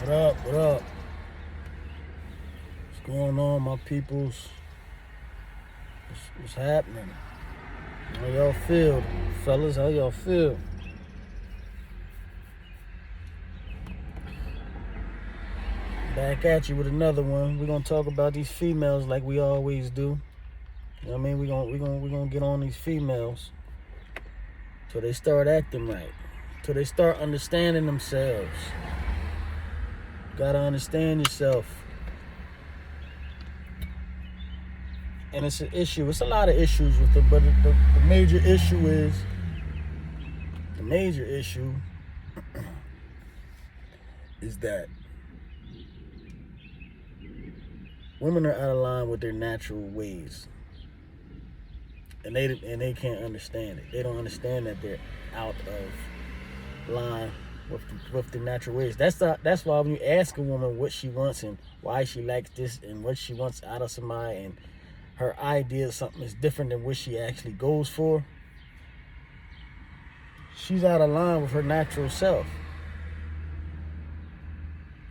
What up? What up? What's going on, my peoples? What's happening? How y'all feel, fellas? How y'all feel? Back at you with another one. We're gonna talk about these females like we always do. You know what I mean? We're gonna get on these females till they start acting right, till they start understanding themselves. You gotta understand yourself. And it's an issue. It's a lot of issues with them, but the major issue is that women are out of line with their natural ways, and they can't understand it. They don't understand that they're out of line with the natural ways. That's why when you ask a woman what she wants and why she likes this and what she wants out of somebody, and her idea of something is different than what she actually goes for, she's out of line with her natural self.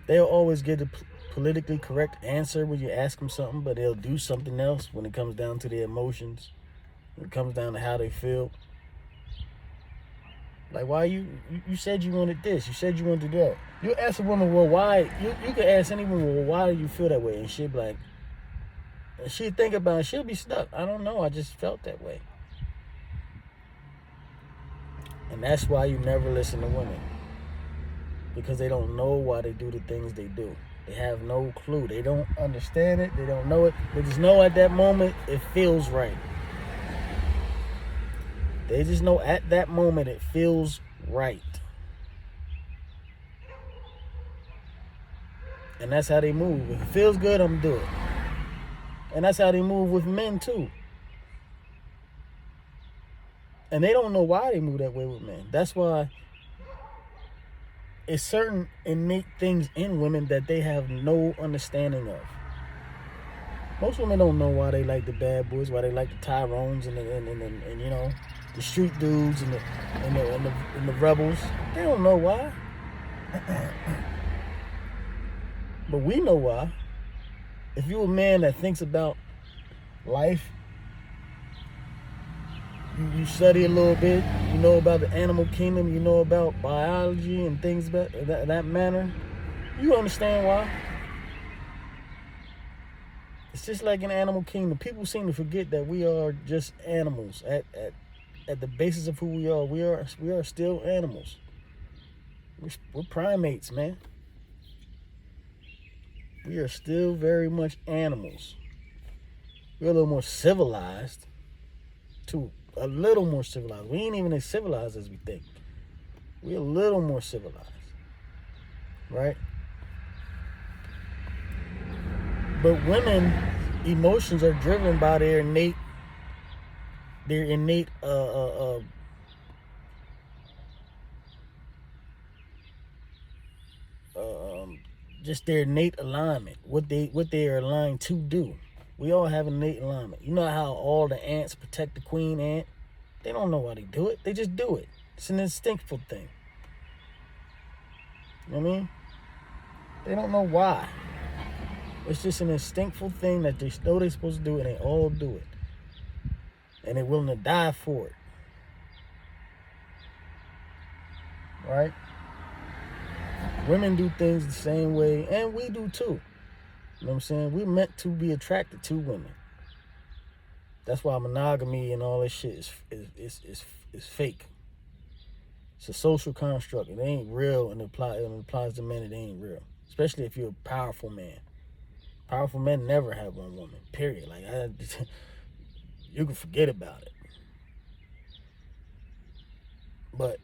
They'll always get a politically correct answer when you ask them something, but they'll do something else when it comes down to their emotions, when it comes down to how they feel. Like, why you said you wanted this, you said you wanted that. You ask a woman, well, why? You can ask any woman, well, why do you feel that way? And she'll be like, and she'll think about it, she'll be stuck. I don't know, I just felt that way. And that's why you never listen to women. Because they don't know why they do the things they do. They have no clue. They don't understand it. They don't know it. They just know at that moment it feels right. They just know at that moment it feels right. And that's how they move. If it feels good, I'm going to do it. And that's how they move with men too. And they don't know why they move that way with men. That's why it's certain innate things in women that they have no understanding of. Most women don't know why they like the bad boys, why they like the Tyrones and you know, the street dudes and the rebels. They don't know why. But we know why. If you're a man that thinks about life, you study a little bit, you know about the animal kingdom, you know about biology and things about that manner, you understand why. It's just like an animal kingdom. People seem to forget that we are just animals. At the basis of who we are still animals. We're primates, man. We are still very much animals. We're a little more civilized, too. A little more civilized. We ain't even as civilized as we think. We're a little more civilized, right? But women, emotions are driven by their innate just their innate alignment, what they are aligned to do. We all have innate alignment. You know how all the ants protect the queen ant? They don't know why they do it. They just do it. It's an instinctful thing. You know what I mean? They don't know why. It's just an instinctful thing that they know they're supposed to do, and they all do it. And they're willing to die for it. Right? Women do things the same way, and we do too. You know what I'm saying? We're meant to be attracted to women. That's why monogamy and all this shit is fake. It's a social construct. It ain't real, and it applies to men. It ain't real, especially if you're a powerful man. Powerful men never have one woman. Period. Like you can forget about it. But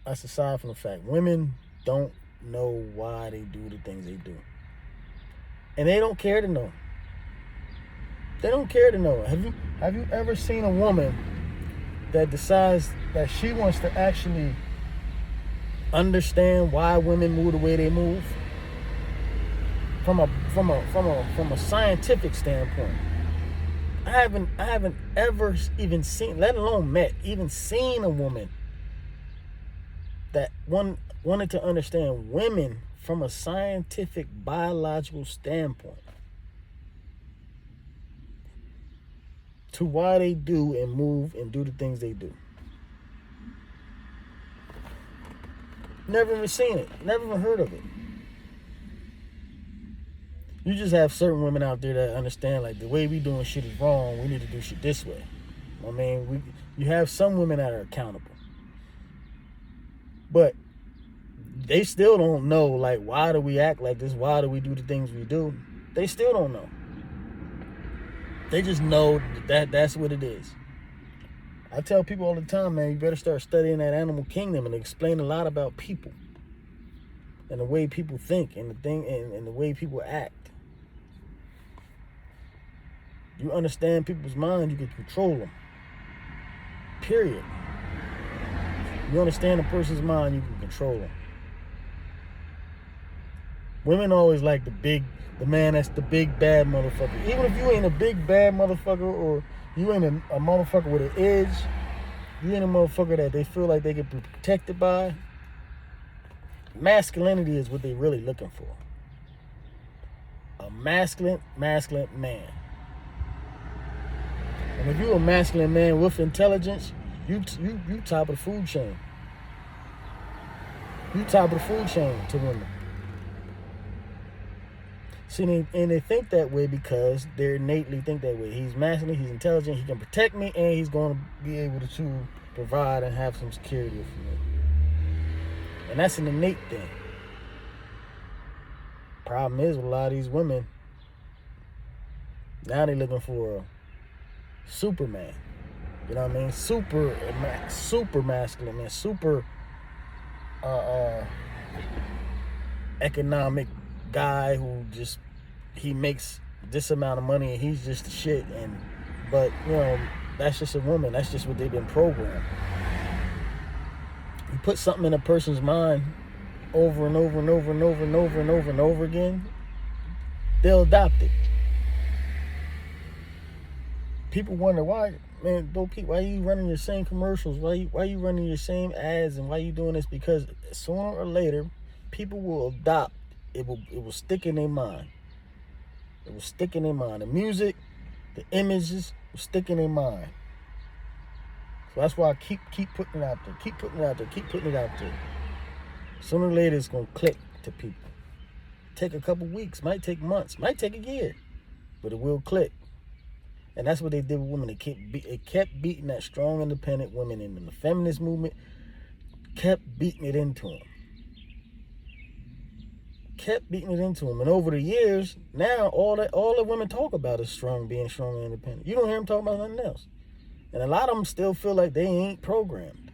that's aside from the fact women don't know why they do the things they do. And they don't care to know. They don't care to know. Have you ever seen a woman that decides that she wants to actually understand why women move the way they move? From a scientific standpoint. I haven't ever even seen, let alone met, even seen a woman that wanted to understand women from a scientific, biological standpoint to why they do and move and do the things they do. Never even seen it. Never even heard of it. You just have certain women out there that understand, like, the way we doing shit is wrong. We need to do shit this way. I mean, you have some women that are accountable. But they still don't know, like, why do we act like this? Why do we do the things we do? They still don't know. They just know that that's what it is. I tell people all the time, man, you better start studying that animal kingdom and explain a lot about people and the way people think and the way people act. You understand people's mind, you can control them. Period. You understand a person's mind, you can control them. Women always like the man that's the big bad motherfucker. Even if you ain't a big bad motherfucker, or you ain't a motherfucker with an edge, you ain't a motherfucker that they feel like they can be protected by. Masculinity is what they really looking for. A masculine man. And if you're a masculine man with intelligence, you top of the food chain. You top of the food chain to women. See, and they think that way because they innately think that way. He's masculine, he's intelligent, he can protect me, and he's going to be able to provide and have some security for me. And that's an innate thing. Problem is with a lot of these women, now they're looking for a Superman. You know what I mean? Super masculine, man. Super economic guy who just, he makes this amount of money and he's just the shit. But you know, that's just a woman. That's just what they've been programmed. You put something in a person's mind over and over and over and over and over and over and over again, they'll adopt it. People wonder why, man, why are you running your same commercials? Why are you running your same ads, and why are you doing this? Because sooner or later, people will adopt. It will stick in their mind. It will stick in their mind. The music, the images will stick in their mind. So that's why I keep putting it out there. Keep putting it out there. Keep putting it out there. Sooner or later, it's gonna click to people. Take a couple weeks, might take months, might take a year, but it will click. And that's what they did with women. They kept beating that strong, independent women, and the feminist movement kept beating it into them. Kept beating it into them. And over the years, now all the women talk about is being strong and independent. You don't hear them talk about nothing else. And a lot of them still feel like they ain't programmed.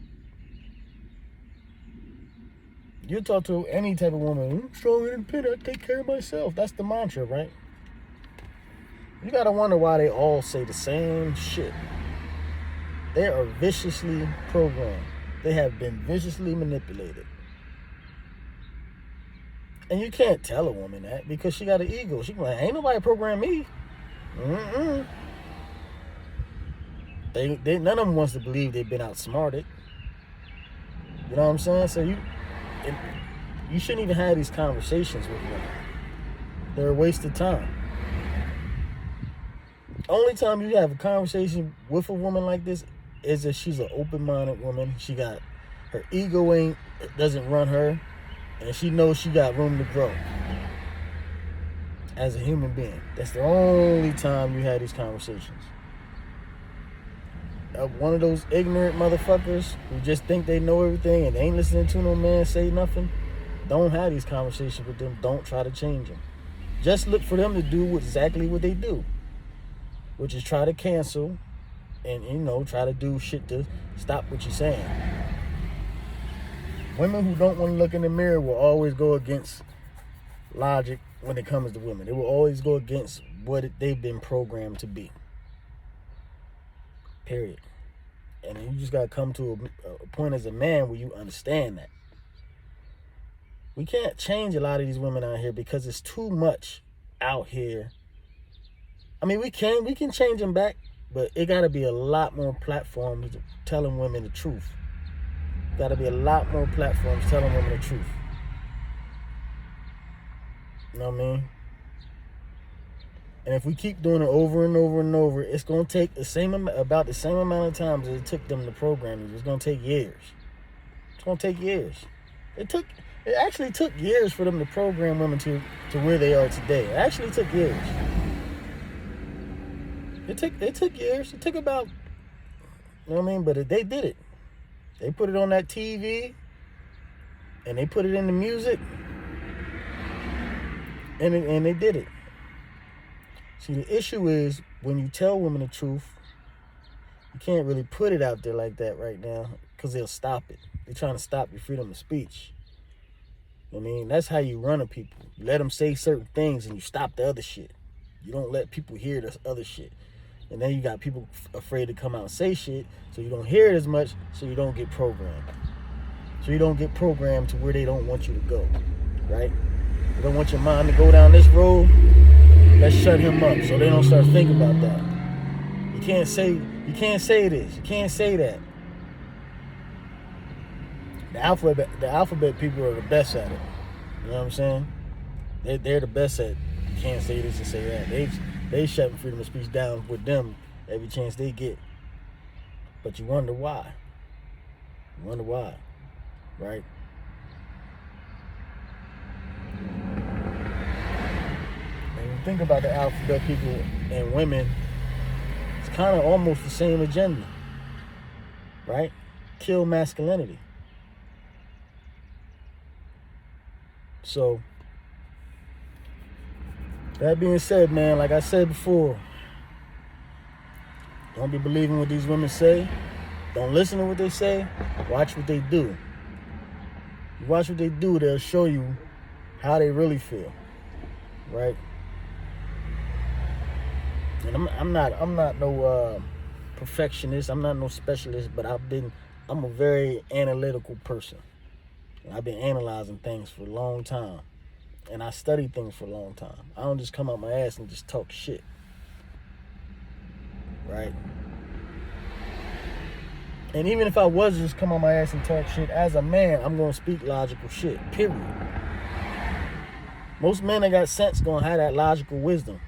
You talk to any type of woman, I'm strong and independent, I take care of myself. That's the mantra, right? You gotta wonder why they all say the same shit. They are viciously programmed. They have been viciously manipulated. And you can't tell a woman that because she got an ego. She be like, ain't nobody programmed me. None of them wants to believe they've been outsmarted. You know what I'm saying? So you shouldn't even have these conversations with women. They're a waste of time. Only time you have a conversation with a woman like this is if she's an open-minded woman. She got, her ego doesn't run her, and she knows she got room to grow as a human being. That's the only time you have these conversations. One of those ignorant motherfuckers who just think they know everything and they ain't listening to no man say nothing, don't have these conversations with them. Don't try to change them. Just look for them to do exactly what they do, which is try to cancel and, you know, try to do shit to stop what you're saying. Women who don't want to look in the mirror will always go against logic when it comes to women. They will always go against what they've been programmed to be. Period. And you just got to come to a point as a man where you understand that. We can't change a lot of these women out here because it's too much out here. I mean, we can change them back, but it got to be a lot more platforms telling women the truth. Got to be a lot more platforms telling women the truth. You know what I mean? And if we keep doing it over and over and over, it's gonna take about the same amount of time as it took them to program you. It's gonna take years. It's gonna take years. It actually took years for them to program women to where they are today. It actually took years. It took years. It took about, you know what I mean? But they did it. They put it on that TV, and they put it in the music, and they did it. See, the issue is when you tell women the truth, you can't really put it out there like that right now because they'll stop it. They're trying to stop your freedom of speech. I mean, that's how you run to people. You let them say certain things and you stop the other shit. You don't let people hear this other shit. And then you got people afraid to come out and say shit, so you don't hear it as much, so you don't get programmed. So you don't get programmed to where they don't want you to go, right? They don't want your mind to go down this road. Let's shut him up so they don't start thinking about that. You can't say this. You can't say that. The alphabet people are the best at it. You know what I'm saying? They're the best at you can't say this and say that. They shutting freedom of speech down with them every chance they get. But you wonder why. You wonder why, right? And you think about the alphabet people and women, it's kind of almost the same agenda, right? Kill masculinity. So, that being said, man, like I said before, don't be believing what these women say. Don't listen to what they say. Watch what they do. You watch what they do, they'll show you how they really feel, right? And I'm not no perfectionist. I'm not no specialist, but I'm a very analytical person. And I've been analyzing things for a long time. And I study things for a long time. I don't just come out my ass and just talk shit. Right? And even if I was just come on my ass and talk shit, as a man, I'm going to speak logical shit. Period. Most men that got sense going to have that logical wisdom.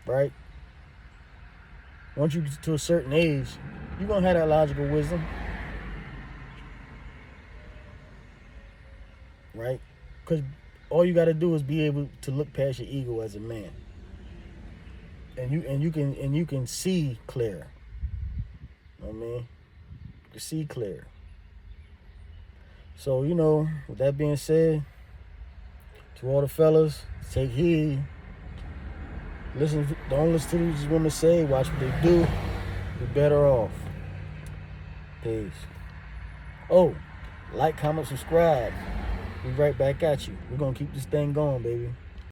Right? Once you get to a certain age, you're going to have that logical wisdom. Right? Because all you got to do is be able to look past your ego as a man. And you can see clear. You know what I mean? You can see clear. So, you know, with that being said, to all the fellas, take heed. Don't listen to these women say, watch what they do. Be better off. Peace. Oh, like, comment, subscribe. Be right back at you. We're going to keep this thing going, baby.